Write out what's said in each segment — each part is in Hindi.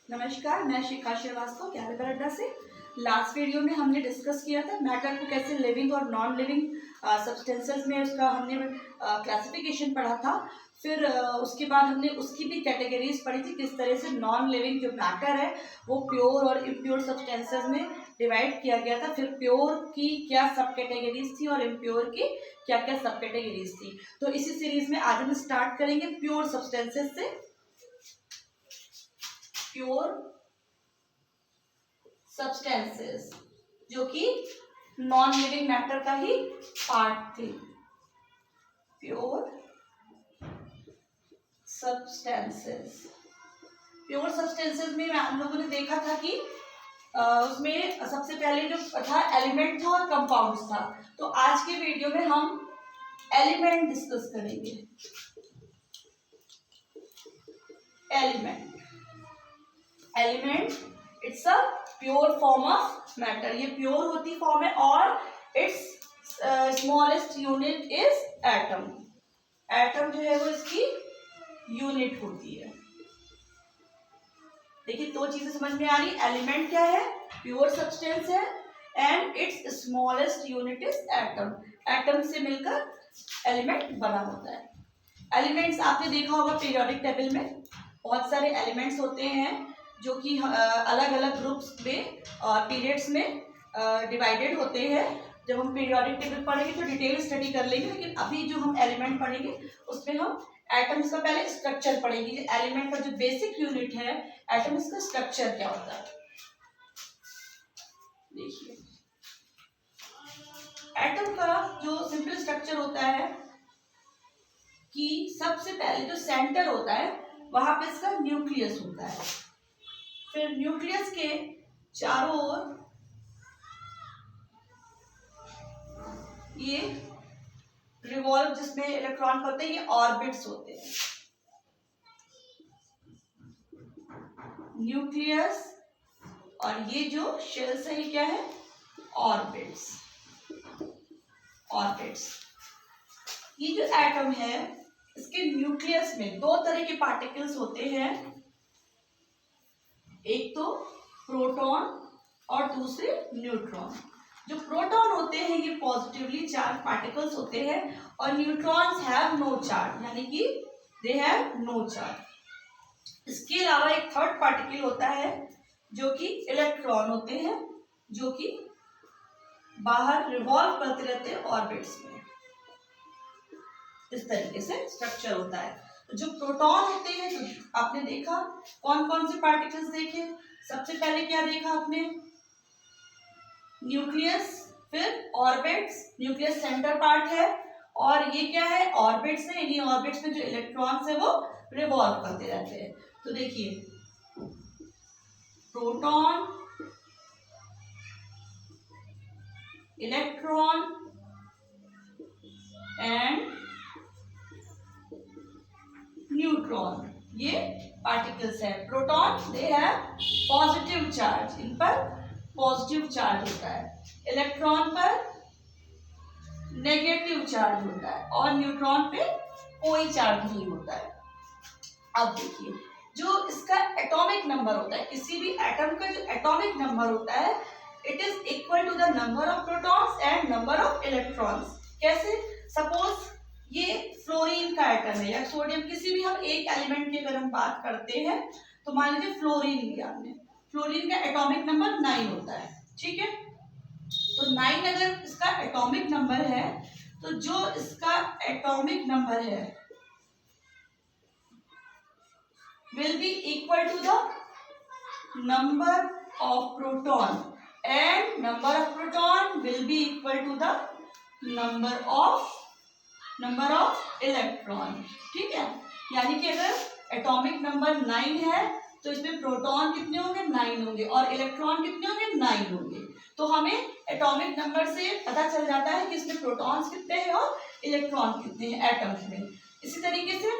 नमस्कार, मैं शिखा श्रीवास्तव ज्ञानगर अड्डा से। लास्ट वीडियो में हमने डिस्कस किया था मैटर को कैसे लिविंग और नॉन लिविंग सब्सटेंसेस में उसका हमने क्लासिफिकेशन पढ़ा था। फिर उसके बाद हमने उसकी भी कैटेगरीज पढ़ी थी, किस तरह से नॉन लिविंग जो मैटर है वो प्योर और इम्प्योर सब्सटेंसेस में डिवाइड किया गया था। फिर प्योर की क्या सब कैटेगरीज थी और इम्प्योर की क्या क्या सब कैटेगरीज थी। तो इसी सीरीज में आज हम स्टार्ट करेंगे प्योर सब्सटेंसेस से। प्योर सब्सटेंसेस जो कि नॉन लिविंग मैटर का ही पार्ट थे। प्योर सब्सटेंसेस, प्योर सब्सटेंसेस में हम लोगों ने देखा था कि उसमें सबसे पहले जो था एलिमेंट था और कंपाउंड्स था। तो आज के वीडियो में हम एलिमेंट डिस्कस करेंगे। Element it's a pure form of matter. ये प्योर होती फॉर्म है और it's smallest unit is atom. Atom जो है वो इसकी यूनिट होती है। देखिए दो चीजें समझ में आ रही। एलिमेंट क्या है? प्योर सब्सटेंस है and it's smallest unit is atom. Atom से मिलकर एलिमेंट बना होता है। एलिमेंट्स आपने देखा होगा पीरियोडिक टेबल में बहुत सारे एलिमेंट्स होते हैं जो कि अलग अलग ग्रुप्स में पीरियड्स में डिवाइडेड होते हैं। जब हम पीरियोडिक टेबल पढ़ेंगे तो डिटेल स्टडी कर लेंगे, लेकिन अभी जो हम एलिमेंट पढ़ेंगे उसमें हम एटम्स का पहले स्ट्रक्चर पढ़ेंगे। एलिमेंट का जो बेसिक यूनिट है एटम्स का स्ट्रक्चर क्या होता है। देखिए एटम का जो सिंपल स्ट्रक्चर होता है कि सबसे पहले जो सेंटर होता है वहां पे इसका न्यूक्लियस होता है। फिर न्यूक्लियस के चारों ओर ये रिवॉल्व, जिसमें इलेक्ट्रॉन होते हैं, ये ऑर्बिट्स होते हैं। न्यूक्लियस और ये जो शेल्स है ये क्या है? ऑर्बिट्स। ऑर्बिट्स। ये जो एटम है इसके न्यूक्लियस में दो तरह के पार्टिकल्स होते हैं, एक तो प्रोटॉन और दूसरे न्यूट्रॉन। जो प्रोटॉन होते हैं ये पॉजिटिवली चार्ज पार्टिकल्स होते हैं और न्यूट्रॉन्स हैव नो चार्ज, यानी कि दे हैव नो चार्ज। इसके अलावा एक थर्ड पार्टिकल होता है जो कि इलेक्ट्रॉन होते हैं, जो कि बाहर रिवॉल्व करते रहते हैं ऑर्बिट्स में। इस तरीके से स्ट्रक्चर होता है। तो जो प्रोटॉन होते हैं तो आपने देखा कौन कौन से पार्टिकल्स देखे। सबसे पहले क्या देखा आपने? न्यूक्लियस, फिर ऑर्बिट्स। न्यूक्लियस सेंटर पार्ट है और ये क्या है? ऑर्बिट्स है। इन्हीं ऑर्बिट्स में जो इलेक्ट्रॉन्स है वो रिवॉल्व करते रहते हैं। तो देखिए प्रोटॉन, इलेक्ट्रॉन एंड न्यूट्रॉन, ये पार्टिकल्स है। Proton they have positive charge, इन पर पॉजिटिव चार्ज होता है। इलेक्ट्रॉन पर नेगेटिव चार्ज होता है और न्यूट्रॉन पे कोई चार्ज नहीं होता है। अब देखिए जो इसका एटॉमिक नंबर होता है, किसी भी एटम का जो एटॉमिक नंबर होता है it is equal to the number of protons and number of electrons. कैसे? सपोज ये फ्लोरीन का एटम है या सोडियम, किसी भी हम एक एलिमेंट की अगर हम बात करते हैं तो मान लीजिए फ्लोरीन लिया हमने। फ्लोरीन का एटॉमिक नंबर 9 होता है, ठीक है। तो 9 अगर इसका एटॉमिक नंबर है तो जो इसका एटॉमिक नंबर है will be equal to the number of proton and number of proton will be equal to the number of electron, ठीक है। यानी कि अगर एटॉमिक नंबर 9 है तो इसमें प्रोटॉन कितने होंगे? 9 होंगे और इलेक्ट्रॉन कितने होंगे? 9 होंगे। तो हमें एटॉमिक नंबर से पता चल जाता है कि इसमें प्रोटॉन्स कितने हैं और इलेक्ट्रॉन कितने हैं एटम्स में। इसी तरीके से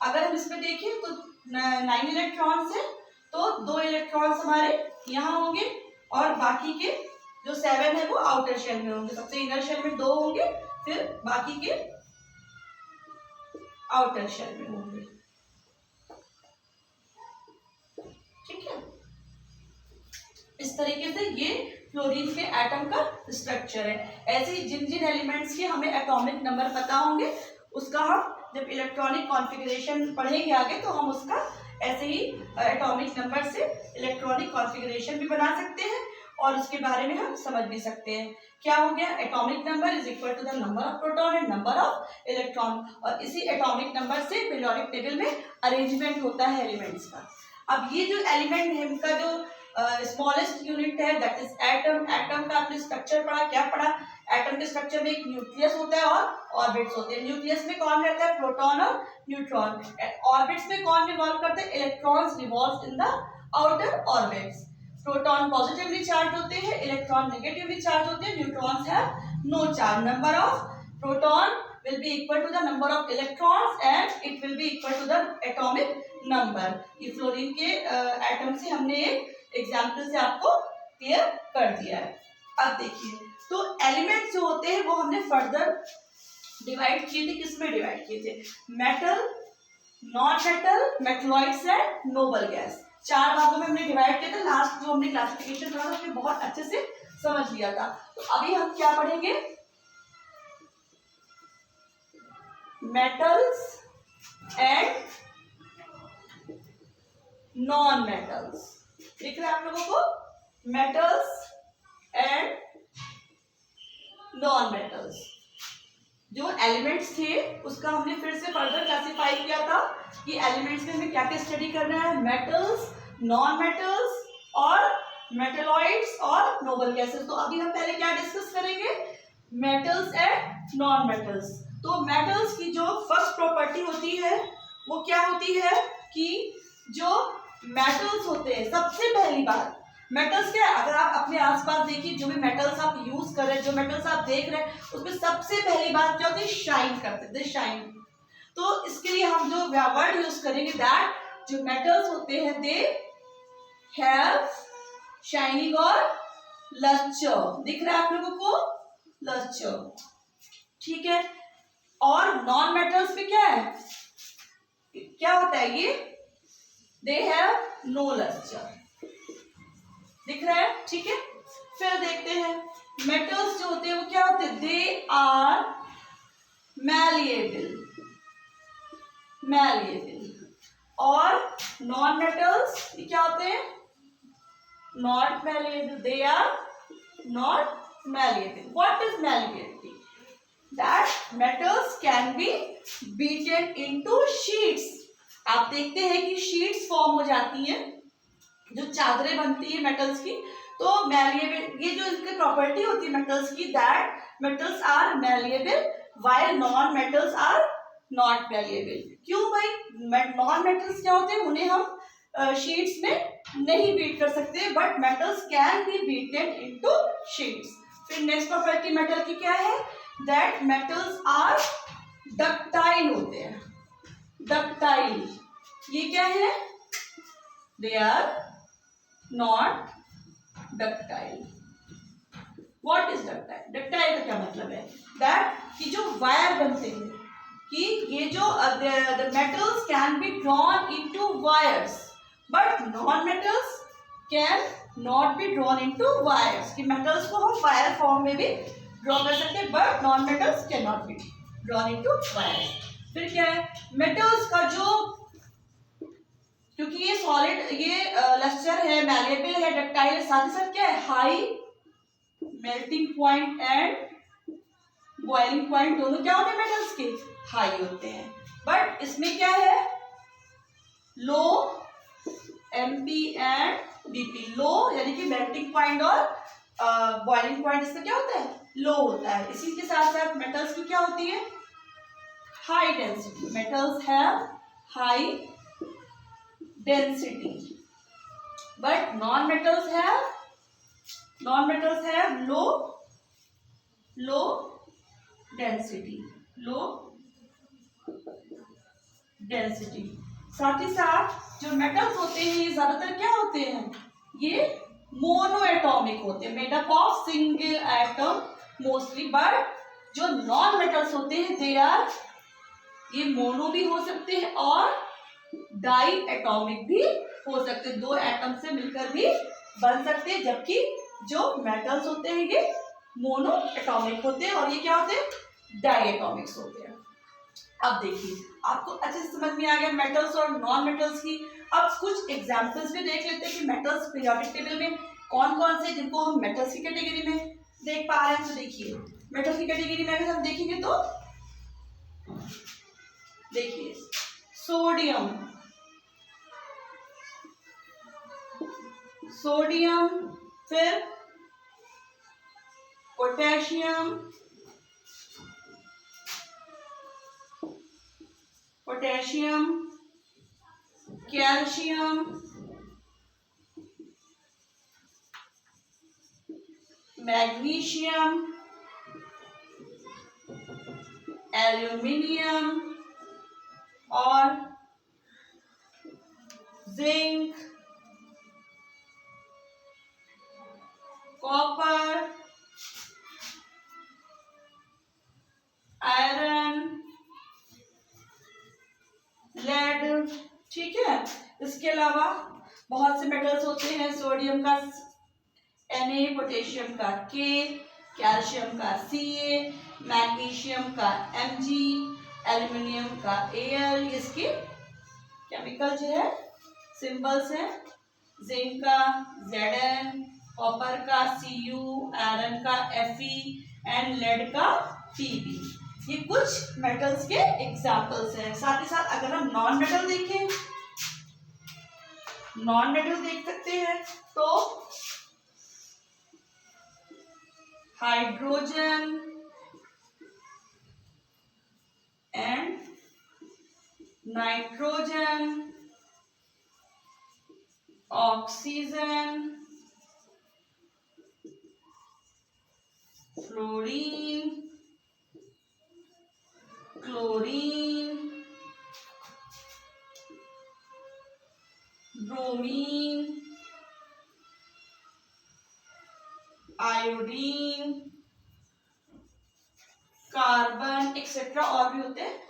अगर हम इसमें देखें तो 9 इलेक्ट्रॉन्स है तो 2 इलेक्ट्रॉन्स हमारे यहाँ होंगे और बाकी के जो 7 है वो आउटर शेल में होंगे। सबसे इनर शेल में 2 होंगे, फिर बाकी के आउटर शेल में होंगे, ठीक तरीके से ये फ्लोरीन के एटम का स्ट्रक्चर है। ऐसे ही जिन जिन एलिमेंट्स के हमें एटॉमिक नंबर पता होंगे उसका हम जब इलेक्ट्रॉनिक कॉन्फ़िगरेशन पढ़ेंगे आगे तो हम उसका ऐसे ही एटॉमिक नंबर से इलेक्ट्रॉनिक कॉन्फ़िगरेशन भी बना सकते हैं और उसके बारे में हम समझ भी सकते हैं। क्या हो गया, atomic number is equal to the number of proton and number of electron, और इसी एटॉमिक नंबर से पीरियोडिक टेबल में अरेंजमेंट होता है एलिमेंट्स का। अब ये जो एलिमेंट है इनका जो स्मॉलेस्ट यूनिट है दैट इज एटम। एटम का आपने स्ट्रक्चर पढ़ा, क्या पढ़ा, एटम के स्ट्रक्चर में एक न्यूक्लियस होता है और ऑर्बिट्स होते हैं। न्यूक्लियस में कौन रहता है, प्रोटॉन और न्यूट्रॉन। ऑर्बिट्स में कौन रिवॉल्व करते हैं, electrons revolve in the outer orbits. Proton positively charge होते हैं, इलेक्ट्रॉन नेगेटिवली चार्ज होते हैं, neutrons have no charge. Number of proton will be equal to the number of electrons and it will be equal to the atomic number। ये फ्लोरीन के एटम से हमने एक एग्जाम्पल से आपको क्लियर कर दिया है। अब देखिए, तो एलिमेंट्स जो होते हैं वो हमने फर्दर डिवाइड किए थे, किसमें डिवाइड किए थे, metal, non metal, metalloids and noble gas. 4 भागों में हमने डिवाइड किया था। लास्ट जो हमने क्लासिफिकेशन पढ़ा था उसमें बहुत अच्छे से समझ लिया था। तो अभी हम क्या पढ़ेंगे, मेटल्स एंड नॉन मेटल्स। दिख रहा है आप लोगों को, मेटल्स एंड नॉन मेटल्स। जो एलिमेंट्स थे उसका हमने फिर से फर्दर क्लासिफाई किया था कि एलिमेंट्स में हमें क्या क्या स्टडी करना है, मेटल्स, नॉन मेटल्स और मेटलॉइड्स और नोबल गैसेस। तो अभी हम पहले क्या डिस्कस करेंगे, मेटल्स एंड नॉन मेटल्स। तो मेटल्स की जो फर्स्ट प्रॉपर्टी होती है वो क्या होती है कि जो मेटल्स होते हैं, सबसे पहली बात मेटल्स क्या है, अगर आप अपने आसपास देखिए जो भी मेटल्स आप यूज कर रहे हैं, जो मेटल्स आप देख रहे हैं, उसमें सबसे पहली बात क्या होती है, शाइन करते हैं, शाइन। तो इसके लिए हम जो वर्ड यूज करेंगे दैट जो मेटल्स होते हैं दे हैव शाइनिंग और लस्टर। दिख रहा है आप लोगों को, लस्टर, ठीक है। और नॉन मेटल्स में क्या है, क्या होता है ये, दे हैव नो लस्टर। दिख रहा है, ठीक है। फिर देखते हैं मेटल्स जो होते हैं वो क्या होते हैं, दे आर मैलिएबल, मैलिएबल। और नॉन मेटल्स क्या होते हैं, not malleable, they are not malleable. What is malleability, that metals can be beaten into sheets। आप देखते हैं कि शीट्स फॉर्म हो जाती हैं, जो चादरें बनती है मेटल्स की। तो मैलिएबल, ये जो इसकी प्रॉपर्टी होती है मेटल्स की, that metals are malleable while non metals are not malleable. क्यों भाई, नॉन मेटल्स क्या होते हैं, उन्हें हम शीट्स में नहीं बीट कर सकते, but metals can be beaten into sheets. फिर नेक्स्ट प्रॉपर्टी मेटल की क्या है, that metals are ductile होते हैं, ductile। ये क्या है, they are not ductile। what is ductile, ductile का क्या मतलब है, that कि जो वायर बनते हैं, कि ये जो the metals can be drawn into wires but non metals can not be drawn into wires। कि metals को हम वायर फॉर्म में भी ड्रॉ कर सकते हैं, but non metals can not be drawn into wires. फिर क्या है, मेटल्स का जो, क्योंकि ये सॉलिड, ये लस्टर है, मैलिएबल है, डक्टाइल है, साथ ही साथ क्या है, high melting point and boiling point दोनों क्या होते हैं मेटल्स के, हाई होते हैं। बट इसमें क्या है, लो एमपी एंड डीपी। लो यानी कि मेल्टिंग पॉइंट और बॉइलिंग पॉइंट इसका क्या होता है, लो होता है। इसी के साथ साथ मेटल्स की क्या होती है, high density. Metals have high density but non metals have low density, साथ ही साथ जो मेटल्स होते हैं ये ज्यादातर क्या होते हैं, ये मोनो एटॉमिक होते हैं, made up of single atom mostly. But जो नॉन मेटल्स होते हैं दे आर, ये मोनो भी हो सकते हैं और डाई एटॉमिक भी हो सकते हैं, 2 एटम से मिलकर भी बन सकते हैं, जबकि जो मेटल्स होते हैं ये मोनो एटॉमिक होते हैं और ये क्या होते हैं, डाई एटॉमिक्स होते हैं। अब देखिए आपको अच्छे से समझ में आ गया मेटल्स और नॉन मेटल्स की। अब कुछ एग्जांपल्स भी देख लेते हैं कि मेटल्स पीरियोडिक टेबल में कौन कौन से जिनको हम मेटल्स की कैटेगरी में देख पा रहे हैं। तो देखिए मेटल्स की कैटेगरी में अगर हम देखेंगे तो देखिए सोडियम, फिर पोटेशियम, कैल्शियम, मैग्नीशियम, एल्यूमिनियम और जिंक, कॉपर, आयरन, लेड। ठीक है, इसके अलावा बहुत से मेटल्स होते हैं, सोडियम का Na, पोटेशियम का K, कैल्शियम का Ca, मैग्नीशियम का Mg, एल्यूमिनियम का Al। इसके केमिकल जो है सिंबल्स है, जिंक का Zn, कॉपर का Cu, आयरन का Fe एंड लेड का Pb। ये कुछ मेटल्स के एग्जाम्पल्स हैं। साथ ही साथ अगर हम नॉन मेटल देखें, नॉन मेटल देख सकते हैं तो hydrogen and nitrogen, oxygen, fluorine, chlorine, bromine, iodine, carbon etcetera और भी होते हैं।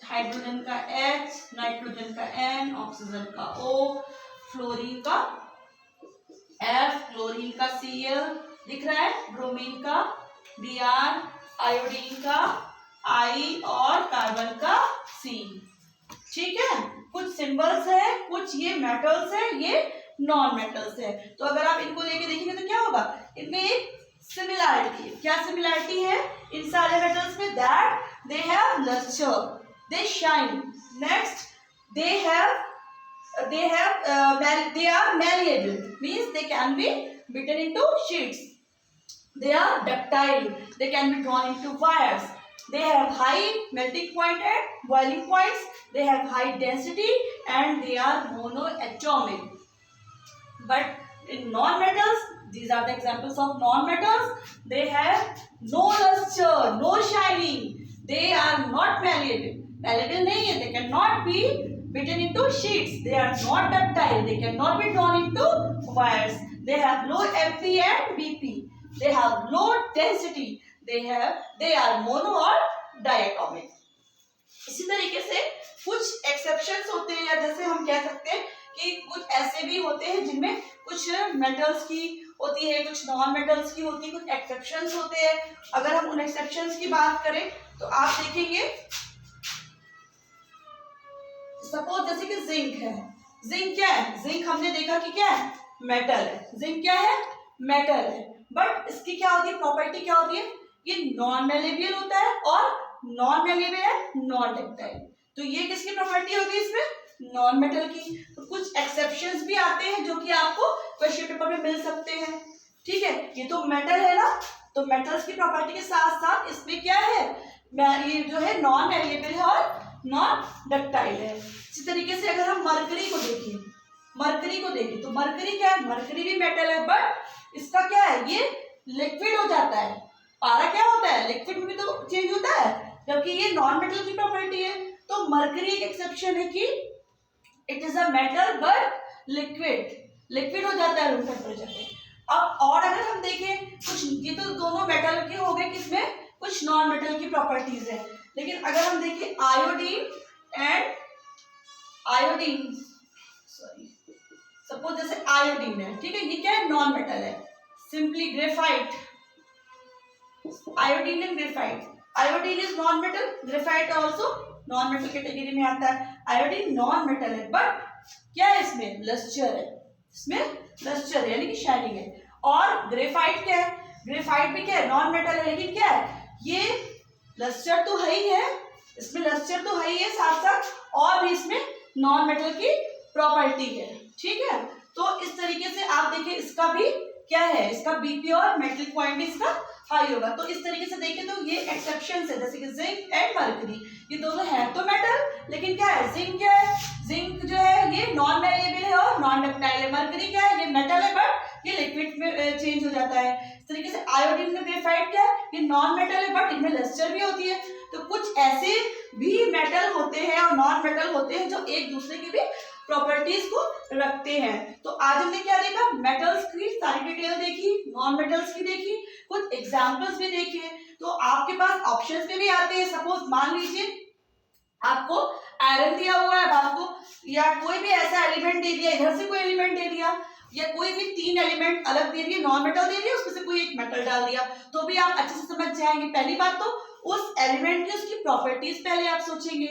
हाइड्रोजन का H, नाइट्रोजन का N, ऑक्सीजन का O, फ्लोरीन का F, क्लोरीन का Cl दिख रहा है, ब्रोमीन का Br, आयोडीन का I और कार्बन का C। ठीक है, कुछ सिंबल्स है, कुछ ये मेटल्स है, ये नॉन मेटल्स है। तो अगर आप इनको लेके देखेंगे तो क्या होगा, इनमें एक सिमिलैरिटी है। क्या सिमिलैरिटी है इन सारे मेटल्स में? That they have lustre, they shine. Next they are malleable, means they can be beaten into sheets. They are ductile, they can be drawn into wires. They have high melting point and boiling points. They have high density and they are monoatomic. But in non-metals, these are the examples of non-metals. They have no luster, no shining. They are not malleable. Malleable नहीं है, they cannot be beaten into sheets. They are not ductile. They cannot be drawn into wires. They have low Fp and Bp. They have low density. They are mono और diatomic. इसी तरीके से कुछ एक्सेप्शंस होते हैं, या जैसे हम कह सकते हैं कि कुछ ऐसे भी होते हैं जिनमें कुछ मेटल्स की होती है, कुछ नॉन मेटल्स की होती है, कुछ एक्सेप्शंस होते हैं। अगर हम उन एक्सेप्शंस की बात करें तो आप देखेंगे सपोज जैसे कि जिंक है। जिंक क्या है? जिंक हमने देखा कि क्या है, मेटल है। जिंक क्या है? मेटल है। बट इसकी क्या होती है, प्रॉपर्टी क्या होती है, ये नॉन मेलेबियल होता है और नॉन मेलेबियल है नॉन डक्टाइल। तो ये किसकी प्रॉपर्टी होगी इसमें, नॉन मेटल की। तो कुछ एक्सेप्शंस भी आते हैं जो कि आपको क्वेश्चन पेपर में मिल सकते हैं। ठीक है, ये तो मेटल है ना, तो मेटल्स की प्रॉपर्टी के साथ साथ इसमें क्या है, ये जो है नॉन मेलेबियल है और नॉन डक्टाइल है। इसी तरीके से अगर हम मरकरी को देखें, तो मरकरी क्या है, मरकरी भी मेटल है, बट इसका क्या है, ये लिक्विड हो जाता है। पारा क्या होता है, लिक्विड में भी तो चेंज होता है, जबकि ये नॉन मेटल की प्रॉपर्टी है। तो मरकरी एक एक्सेप्शन है कि it is a metal but liquid हो जाता है रूम टेम्परेचर पे। अब और अगर हम देखें कुछ, ये तो दोनों मेटल के हो गए, किसमें कुछ नॉन मेटल की प्रॉपर्टीज है। लेकिन अगर हम देखें आयोडीन, सपोज जैसे आयोडीन है, ठीक है, ये क्या है, नॉन मेटल है। Simply graphite, iodine and graphite, iodine is non metal, graphite also non metal category में आता है। आयोडीन नॉन मेटल है बट क्या है, इसमें लस्टर है, इसमें लस्टर है यानी कि शाइनिंग है। और ग्रेफाइट क्या है, ग्रेफाइट भी क्या है, नॉन मेटल है, लेकिन क्या है, ये लस्टर तो है ही है, इसमें लस्टर तो है ही है, साथ साथ और भी इसमें नॉन मेटल की प्रॉपर्टी है, ठीक है। तो इस तरीके से आप देखिए इसका भी क्या है, इसका बीपी और मेटलिक पॉइंट इसका हाई होगा। तो इस तरीके से देखें तो ये एक्सेप्शन है, जैसे कि जिंक एंड मरकरी, ये दोनों है तो मेटल, लेकिन क्या है, जिंक क्या है, जिंक जो है ये नॉन मैलेबल है और नॉन डक्टाइल है। मरकरी क्या है, ये मेटल है बट ये लिक्विड में चेंज हो जाता है। इस तरीके से आयोडीन में ग्रेफाइट क्या है, ये नॉन मेटल है बट इनमें लस्टर भी होती है। तो कुछ ऐसे भी मेटल होते हैं और नॉन मेटल होते हैं जो एक दूसरे की भी प्रॉपर्टीज को रखते हैं। तो आज हमने क्या देखा, मेटल्स की सारी डिटेल देखी, नॉन मेटल्स की देखी, कुछ एग्जांपल्स भी देखे। तो आपके पास ऑप्शंस में भी आते हैं, सपोज मान लीजिए आपको आयरन दिया हुआ है, आपको या कोई भी ऐसा एलिमेंट दे दिया, इधर से कोई एलिमेंट दे दिया, या कोई भी तीन एलिमेंट अलग दे दिए, नॉन मेटल दे दिया, उसमें से कोई एक मेटल डाल दिया, तो भी आप अच्छे से समझ जाएंगे। पहली बात तो उस एलिमेंट की उसकी प्रॉपर्टीज पहले आप सोचेंगे,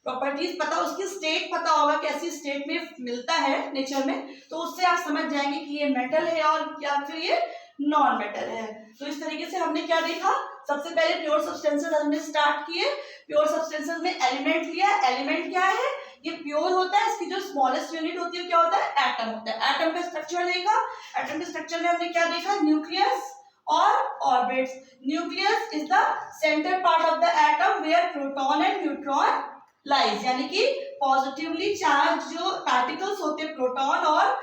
प्रॉपर्टीज पता, उसकी स्टेट पता होगा कैसी स्टेट में मिलता है नेचर में, तो उससे आप समझ जाएंगे कि ये मेटल है और या फिर ये नॉन मेटल है। तो इस तरीके से हमने क्या देखा, सबसे पहले प्योर सब्सटेंसेस हमने स्टार्ट किए। प्योर सब्सटेंसेस में एलिमेंट लिया, एलिमेंट क्या है, ये प्योर होता है, इसकी जो स्मॉलेस्ट यूनिट होती है क्या होता है, एटम होता है। एटम का स्ट्रक्चर देखा, एटम के स्ट्रक्चर में हमने क्या देखा, न्यूक्लियस और orbits. Nucleus is the centre part of the atom where proton and neutron lies, यानी कि पॉजिटिवली चार्ज जो पार्टिकल्स होते हैं प्रोटॉन और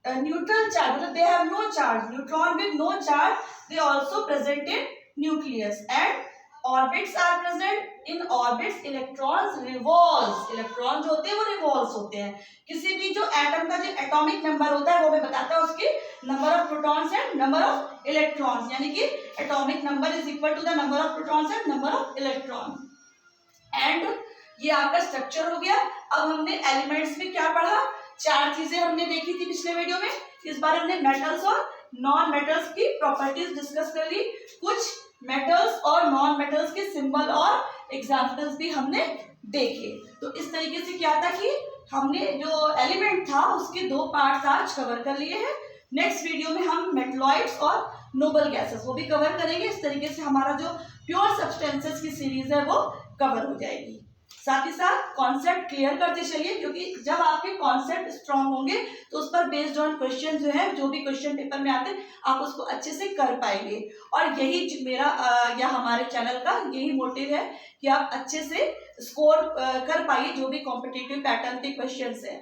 न्यूट्रल चार्ज, मतलब they have no charge, neutron with no charge, they also present in nucleus and orbits are present. In orbits electrons revolves, electron जो होते हैं वो रिवॉल्व्स होते हैं। किसी भी जो एटम का जो एटॉमिक नंबर होता है वो हमें बताता है उसके number of protons and number of electrons, यानी कि atomic number is equal to the number of protons and number of electron. And ये आपका स्ट्रक्चर हो गया। अब हमने एलिमेंट्स में क्या पढ़ा, चार चीजें हमने देखी थी पिछले वीडियो में। इस बार हमने मेटल्स और नॉन मेटल्स की प्रॉपर्टीज डिस्कस कर ली, कुछ मेटल्स और नॉन मेटल्स के सिंबल और एग्जांपल्स भी हमने देखे। तो इस तरीके से क्या था कि हमने जो एलिमेंट था उसके दो पार्ट्स आज कवर कर लिए हैं। नेक्स्ट वीडियो में हम मेटलॉइड्स और नोबल गैसेस वो भी कवर करेंगे। इस तरीके से हमारा जो प्योर सब्सटेंसेस की सीरीज है वो कवर हो जाएगी। साथ ही साथ कॉन्सेप्ट क्लियर करते चलिए, क्योंकि जब आपके कॉन्सेप्ट स्ट्रांग होंगे तो उस पर बेस्ड ऑन क्वेश्चन जो है, जो भी क्वेश्चन पेपर में आते हैं आप उसको अच्छे से कर पाएंगे। और यही मेरा या हमारे चैनल का यही मोटिव है कि आप अच्छे से स्कोर कर पाइए जो भी कॉम्पिटिटिव पैटर्न के क्वेश्चन है।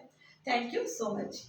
Thank you so much.